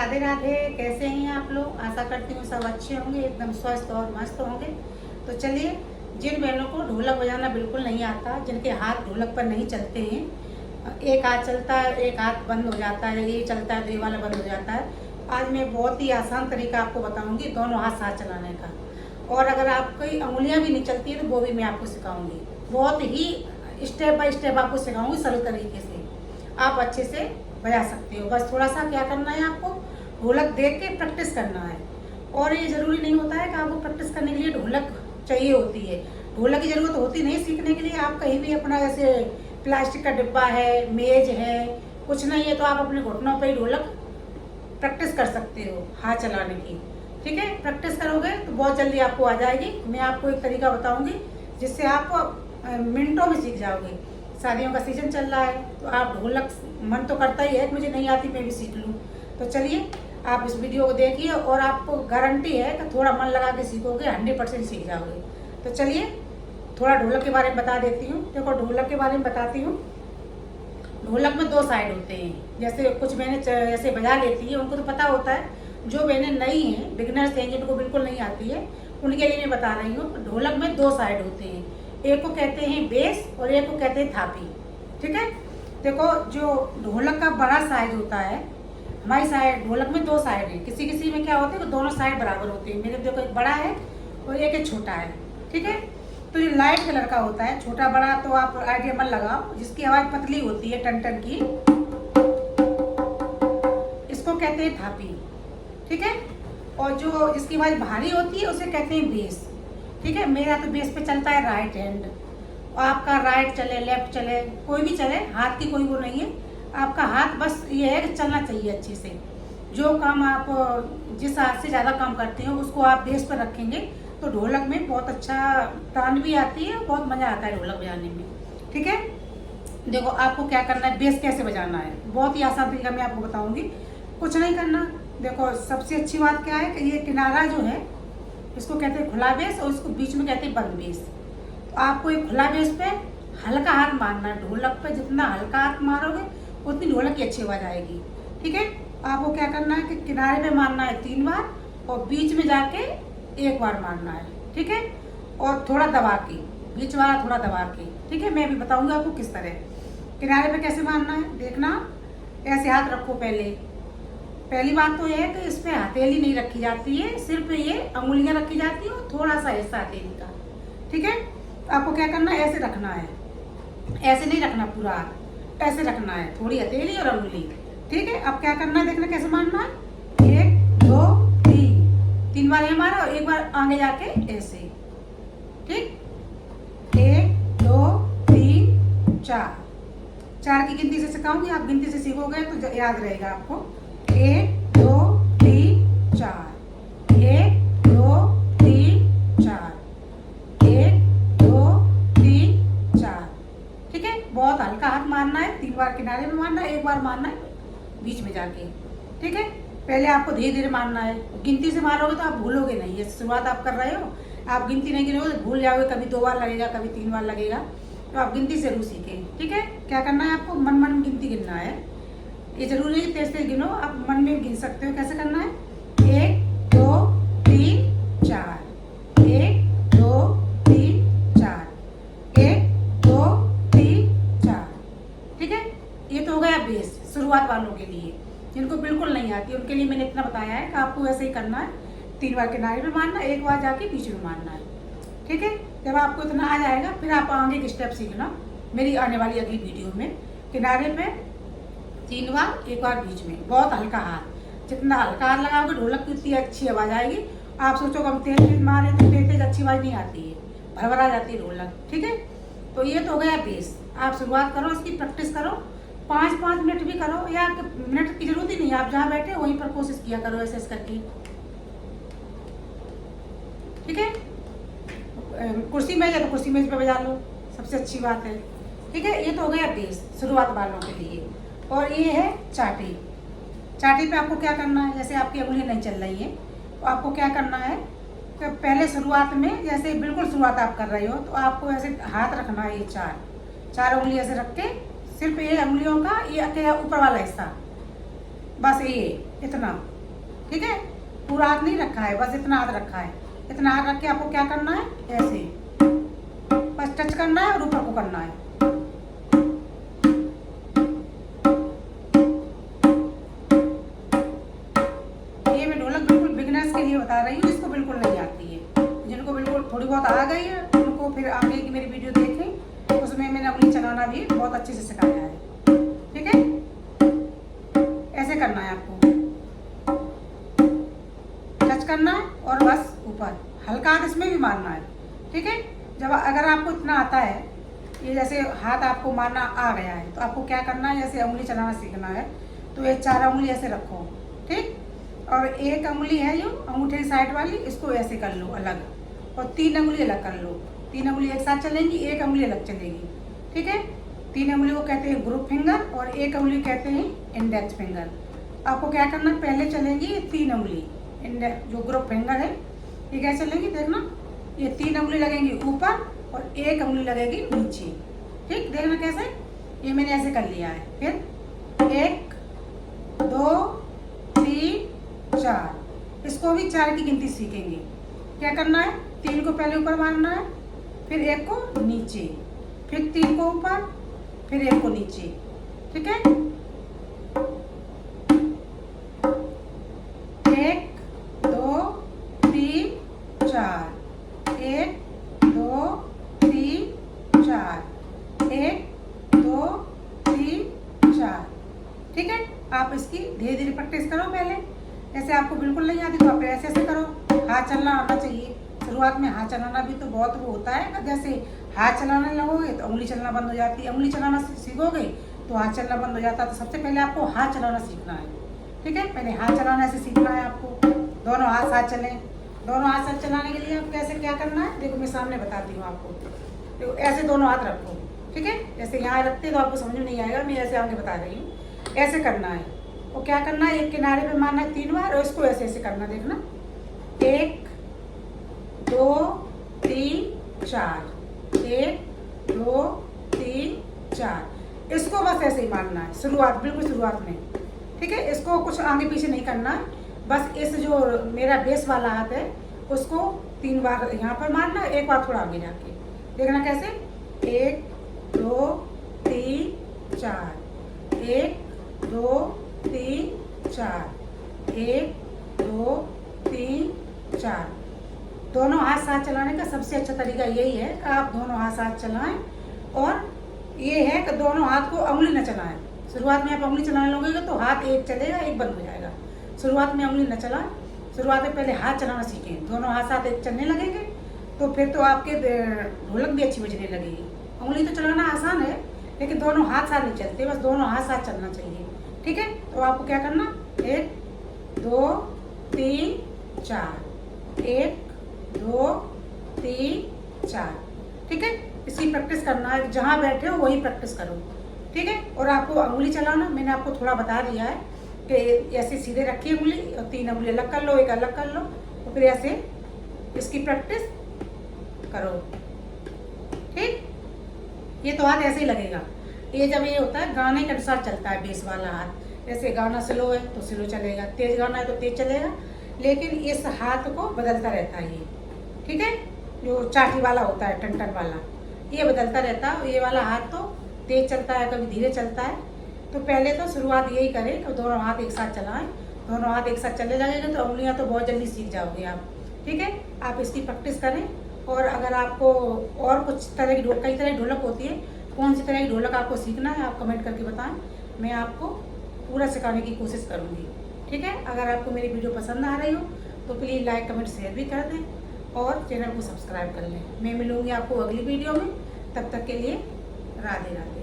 राधे राधे। कैसे हैं आप लोग? आशा करती हूँ सब अच्छे होंगे, एकदम स्वस्थ और मस्त होंगे। तो चलिए, जिन बहनों को ढोलक बजाना बिल्कुल नहीं आता, जिनके हाथ ढोलक पर नहीं चलते हैं, एक हाथ चलता है एक हाथ बंद हो जाता है, ये चलता है तो ये वाला बंद हो जाता है, आज मैं बहुत ही आसान तरीका आपको बताऊंगी दोनों हाथ साथ चलाने का। और अगर आपकी उंगलियां भी नहीं चलती है तो वो भी मैं आपको सिखाऊंगी। बहुत ही स्टेप बाय स्टेप आपको सिखाऊंगी सरल तरीके से, आप अच्छे से बजा सकते हो। बस थोड़ा सा क्या करना है, आपको ढोलक देख के प्रैक्टिस करना है। और ये ज़रूरी नहीं होता है कि आपको प्रैक्टिस करने के लिए ढोलक चाहिए होती है। ढोलक की ज़रूरत होती नहीं सीखने के लिए। आप कहीं भी अपना जैसे प्लास्टिक का डिब्बा है, मेज है, कुछ नहीं है तो आप अपने घुटनों पर ही ढोलक प्रैक्टिस कर सकते हो हाथ चलाने की। ठीक है, प्रैक्टिस करोगे तो बहुत जल्दी आपको आ जाएगी। मैं आपको एक तरीका बताऊंगी जिससे आप मिनटों में सीख जाओगे। शादियों का सीजन चल रहा है तो आप ढोलक, मन तो करता ही है कि मुझे नहीं आती मैं भी सीख लूँ। तो चलिए, आप इस वीडियो को देखिए और आपको गारंटी है कि थोड़ा मन लगा के सीखोगे 100% सीख जाओगे। तो चलिए, थोड़ा ढोलक के बारे में बता देती हूँ। देखो, ढोलक के बारे में बताती हूँ। ढोलक में 2 साइड होते हैं। जैसे कुछ बहनें जैसे बजा लेती है, उनको तो पता होता है। जो बहनें नई हैं, बिगनर्स हैं, जिनको बिल्कुल नहीं आती है, उनके लिए मैं बता रही हूँ। ढोलक में 2 साइड होते हैं, एक को कहते हैं बेस और एक को कहते हैं थापी। ठीक है, देखो जो ढोलक का बड़ा साइज होता है, हमारी साइड ढोलक में 2 साइड है। किसी किसी में क्या होता है कि दोनों साइड बराबर होते हैं। मेरे देखो, एक बड़ा है और एक छोटा है। ठीक है, तो ये लाइट कलर का होता है। छोटा बड़ा तो आप आइडिया मत लगाओ। जिसकी आवाज़ पतली होती है, टन टन की, इसको कहते हैं थापी। ठीक है, और जो जिसकी आवाज़ भारी होती है उसे कहते हैं बेस। ठीक है, मेरा तो बेस पे चलता है राइट हैंड, और आपका राइट चले लेफ्ट चले कोई भी चले, हाथ की कोई वो नहीं है। आपका हाथ बस ये है कि चलना चाहिए अच्छे से। जो काम आप जिस हाथ से ज़्यादा काम करते हो उसको आप बेस पर रखेंगे तो ढोलक में बहुत अच्छा तान भी आती है, बहुत मज़ा आता है ढोलक बजाने में। ठीक है, देखो आपको क्या करना है, बेस कैसे बजाना है, बहुत ही आसान तरीका मैं आपको बताऊंगी। कुछ नहीं करना। देखो, सबसे अच्छी बात क्या है कि ये किनारा जो है इसको कहते हैं खुला बेस और इसको बीच में कहते हैं बंद बेस। तो आपको एक खुला बेस पे हल्का हाथ मारना है। ढोलक पे जितना हल्का हाथ मारोगे उतनी ढोलक की अच्छी आवाज़ आएगी। ठीक है, आपको क्या करना है कि किनारे पे मारना है 3 बार और बीच में जाके 1 बार मारना है। ठीक है, और थोड़ा दबा के, बीच वाला थोड़ा दबा के। ठीक है, मैं अभी बताऊंगा आपको किस तरह। किनारे पे कैसे मारना है, देखना। ऐसे हाथ रखो। पहली बात तो यह है कि इस पर हथेली नहीं रखी जाती है, सिर्फ ये अंगुलियां रखी जाती है और थोड़ा सा हिस्सा हथेली का। ठीक है, तो आपको क्या करना है, ऐसे रखना है। ऐसे नहीं रखना पूरा हाथ, ऐसे रखना है, थोड़ी हथेली और अंगुली। ठीक है, अब क्या करना है, देखना कैसे मारना है। 1 2 3 बार ये मारा और 1 बार आगे जाके ऐसे। ठीक, 1 2 3 4 की गिनती से सिखाऊंगी। आप गिनती से सीखोगे तो याद रहेगा आपको। 1 2 3 4, 1 2 3 4, 1 2 3 4। ठीक है, बहुत हल्का हाथ मारना है। 3 बार किनारे में मारना है, 1 बार मारना है बीच में जाके। ठीक है, पहले आपको धीरे धीरे मारना है। गिनती से मारोगे तो आप भूलोगे नहीं। ये शुरुआत आप कर रहे हो, आप गिनती नहीं गिनोगे तो भूल जाओगे। कभी 2 बार लगेगा, कभी 3 बार लगेगा। तो आप गिनती जरूर सीखें। ठीक है, क्या करना है, आपको मन मन गिनती गिनना है। ये जरूरी नहीं तेज तेज गिनो, आप मन में गिन सकते हो। कैसे करना है, 1 2 3 4, 1 2 3 4, 1 2 3 4। ठीक है, ये तो हो गया बेस शुरुआत वालों के लिए। जिनको बिल्कुल नहीं आती उनके लिए मैंने इतना बताया है कि आपको ऐसे ही करना है। 3 बार किनारे में मारना, 1 बार जाके बीच में मारना है। ठीक है, जब आपको इतना आ जाएगा फिर आप आगे के स्टेप सीखना मेरी आने वाली अगली वीडियो में। किनारे पे 3 बार, 1 बार बीच में, बहुत हल्का हाथ। जितना हल्का हाथ लगाओगे ढोलक की उतनी अच्छी आवाज़ आएगी। आप सोचो हम तेज तेज मारे तो तेज तेज अच्छी आवाज़ नहीं आती है, भरभरा जाती है ढोलक। ठीक है, तो ये तो हो गया बेस। आप शुरुआत करो, इसकी प्रैक्टिस करो। 5-5 मिनट भी करो, या मिनट की जरूरत ही नहीं, आप जहाँ बैठे वहीं पर कोशिश किया करो ऐसे करके। ठीक है, कुर्सी मेज है तो कुर्सी मेज पे बजा लो, सबसे अच्छी बात है। ठीक है, ये तो हो गया बेस शुरुआत वालों के लिए। और ये है चाटी। चाटी पे आपको क्या करना है, जैसे आपकी उंगलियां नहीं चल रही हैं तो आपको क्या करना है कि पहले शुरुआत में जैसे बिल्कुल शुरुआत आप कर रहे हो तो आपको ऐसे हाथ रखना है। ये 4 उंगली ऐसे रख के, सिर्फ ये उंगलियों का ये अकेला ऊपर वाला हिस्सा, बस ये इतना ठीक है, पूरा हाथ नहीं रखा है, बस इतना हाथ रखा है। इतना हाथ रख के आपको क्या करना है, ऐसे बस टच करना है और ऊपर को करना है। ये मैं ढोलक बिल्कुल बिगिनर्स के लिए बता रही हूँ, जिसको बिल्कुल नहीं आती है। जिनको बिल्कुल थोड़ी बहुत आ गई है उनको फिर आगे की मेरी वीडियो देखें, उसमें मैंने उंगली चलाना भी बहुत अच्छे से सिखाया है। ठीक है, ऐसे करना है आपको, टच करना है और बस ऊपर हल्का हाथ इसमें भी मारना है। ठीक है, जब अगर आपको इतना आता है, ये जैसे हाथ आपको मारना आ गया है, तो आपको क्या करना है, जैसे उंगली चलाना सीखना है तो ये 4 उंगली ऐसे रखो। ठीक, और एक उंगली है जो अंगूठे की साइड वाली, इसको ऐसे कर लो अलग, और 3 उंगली अलग कर लो। 3 उंगली एक साथ चलेंगी, एक उंगली अलग चलेगी। ठीक है, 3 उंगली को कहते हैं ग्रुप फिंगर और एक उंगली कहते हैं इंडेक्स फिंगर। आपको क्या करना, पहले चलेंगी ये 3 उंगली जो ग्रुप फिंगर है, ये क्या चलेंगी देखना, ये 3 उंगली लगेंगी ऊपर और एक उंगली लगेगी नीचे। ठीक, देखना कैसे, ये मैंने ऐसे कर लिया है। फिर 1 2 3 4, इसको भी 4 की गिनती सीखेंगे। क्या करना है, 3 को पहले ऊपर मारना है, फिर 1 को नीचे, फिर 3 को ऊपर, फिर 1 को नीचे। ठीक है, 1 2 3 4, 1 2 3 4, 1 2 3 4। ठीक है, आप इसकी धीरे धीरे प्रैक्टिस करो। पहले ऐसे आपको बिल्कुल नहीं आती तो आप ऐसे ऐसे करो, हाथ चलना आना चाहिए। शुरुआत में हाथ चलाना भी तो बहुत वो होता है, जैसे हाथ चलाने लगोगे तो उंगली चलना बंद हो जाती है, उंगली चलाना सीखोगे तो हाथ चलना बंद हो जाता है। तो सबसे पहले आपको हाथ चलाना सीखना है। ठीक है, पहले हाथ चलाना ऐसे सीखना है आपको, दोनों हाथ साथ चलें। दोनों हाथ साथ चलाने के लिए आप कैसे क्या करना है, देखो मैं सामने बताती हूँ आपको। देखो ऐसे दोनों हाथ रखो। ठीक है, जैसे यहाँ रखते तो आपको समझ में नहीं आएगा, मैं ऐसे आगे बता रही हूँ। ऐसे करना है, और क्या करना है, एक किनारे पे मारना है 3 बार और इसको ऐसे ऐसे करना, देखना 1 2 3 4, 1 2 3 4, इसको बस ऐसे ही मारना है शुरुआत, बिल्कुल शुरुआत में। ठीक है, इसको कुछ आगे पीछे नहीं करना है, बस इस जो मेरा बेस वाला हाथ है उसको 3 बार यहाँ पर मारना है, एक बार थोड़ा आगे जाके देखना कैसे, 1 2 3 4, 1 2 3 4, 1 2 3 4। दोनों हाथ साथ चलाने का सबसे अच्छा तरीका यही है कि आप दोनों हाथ साथ चलाएं, और ये है कि दोनों हाथ को उंगली न चलाएं। शुरुआत में आप उंगली चलाने लगोगे तो हाथ एक चलेगा, एक बंद हो जाएगा। शुरुआत में उंगली न चलाएं, शुरुआत में पहले हाथ चलाना सीखें। दोनों हाथ साथ एक चलने लगेंगे तो फिर तो आपके ढोलक भी अच्छी बजने लगेगी। उंगली तो चलाना आसान है, लेकिन दोनों हाथ साथ नहीं चलते, बस दोनों हाथ साथ चलना चाहिए। ठीक है, तो आपको क्या करना, 1 2 3 4, 1 2 3 4। ठीक है, इसकी प्रैक्टिस करना है, जहाँ बैठे हो वही प्रैक्टिस करो। ठीक है, और आपको उंगली चलाना मैंने आपको थोड़ा बता दिया है कि ऐसे सीधे रखिए उंगली और 3 उंगली अलग कर लो, एक अलग कर लो, और फिर ऐसे इसकी प्रैक्टिस करो। ठीक, ये तो हाथ ऐसे ही लगेगा। ये जब ये होता है गाने के अनुसार चलता है बेस वाला हाथ, जैसे गाना स्लो है तो स्लो चलेगा, तेज गाना है तो तेज चलेगा, लेकिन इस हाथ को बदलता रहता है ये। ठीक है, जो चाटी वाला होता है, टन वाला, ये बदलता रहता है। ये वाला हाथ तो तेज चलता है, कभी धीरे चलता है। तो पहले तो शुरुआत यही करें कि दोनों हाथ एक साथ चलाएं, दोनों हाथ एक साथ चलने लगेंगे तो उंगलियां तो बहुत जल्दी सीख जाओगे आप। ठीक है, आप इसकी प्रैक्टिस करें। और अगर आपको और कुछ तरह की कई तरह की ढोलक होती है, कौन सी तरह की ढोलक आपको सीखना है आप कमेंट करके बताएं, मैं आपको पूरा सिखाने की कोशिश करूँगी। ठीक है, अगर आपको मेरी वीडियो पसंद आ रही हो तो प्लीज़ लाइक कमेंट शेयर भी कर दें और चैनल को सब्सक्राइब कर लें। मैं मिलूँगी आपको अगली वीडियो में, तब तक के लिए राधे राधे।